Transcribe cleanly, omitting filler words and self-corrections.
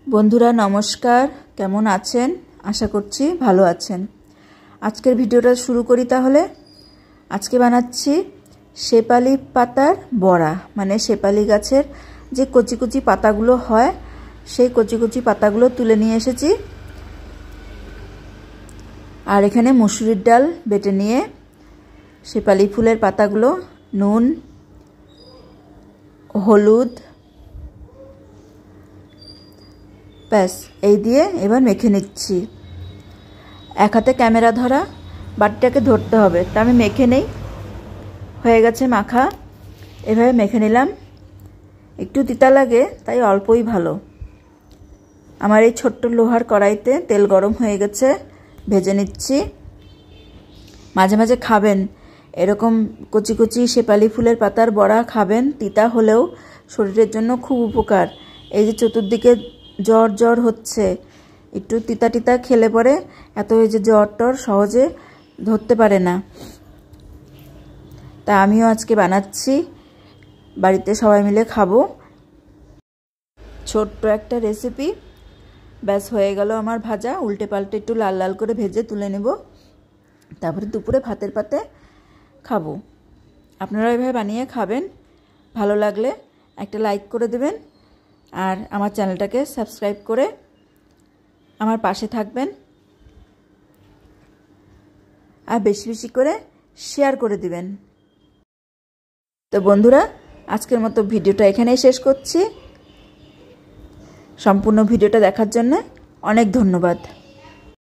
বন্ধুরা নমস্কার, কেমন আছেন? আশা করছি ভালো আছেন। আজকের ভিডিওটা শুরু করি তাহলে। আজকে বানাচ্ছি শেপালি পাতার বড়া, মানে শেপালি গাছের যে কচি কচি পাতাগুলো হয় সেই কচি কচি পাতাগুলো তুলে নিয়ে এসেছি। আর এখানে মসুরির ডাল বেটে নিয়ে শেপালি ফুলের পাতাগুলো নুন, হলুদ, ব্যাস এই দিয়ে এবার মেখে নিচ্ছি। এক হাতে ক্যামেরা ধরা, বাটিটাকে ধরতে হবে। তা আমি মেখে নেই। হয়ে গেছে মাখা। এভাবে মেখে নিলাম। একটু তিতা লাগে তাই অল্পই ভালো। আমার এই ছোট্ট লোহার কড়াইতে তেল গরম হয়ে গেছে, ভেজে নিচ্ছি। মাঝে মাঝে খাবেন এরকম কচি কচি শেপালি ফুলের পাতার বড়া, খাবেন। তিতা হলেও শরীরের জন্য খুব উপকার। এই যে চতুর্দিকে জ্বর জ্বর হচ্ছে, একটু তিতা তিতা খেলে পরে এত এই যে জ্বর টর সহজে ধরতে পারে না। তা আমিও আজকে বানাচ্ছি, বাড়িতে সবাই মিলে খাবো। ছোট্ট একটা রেসিপি। ব্যাস হয়ে গেল আমার ভাজা। উল্টে পাল্টে একটু লাল লাল করে ভেজে তুলে নেব, তারপরে দুপুরে ভাতের পাতে খাবো। আপনারা এভাবে বানিয়ে খাবেন। ভালো লাগলে একটা লাইক করে দেবেন, আর আমার চ্যানেলটাকে সাবস্ক্রাইব করে আমার পাশে থাকবেন, আর বেশি বেশি করে শেয়ার করে দিবেন। তো বন্ধুরা, আজকের মতো ভিডিওটা এখানেই শেষ করছি। সম্পূর্ণ ভিডিওটা দেখার জন্য অনেক ধন্যবাদ।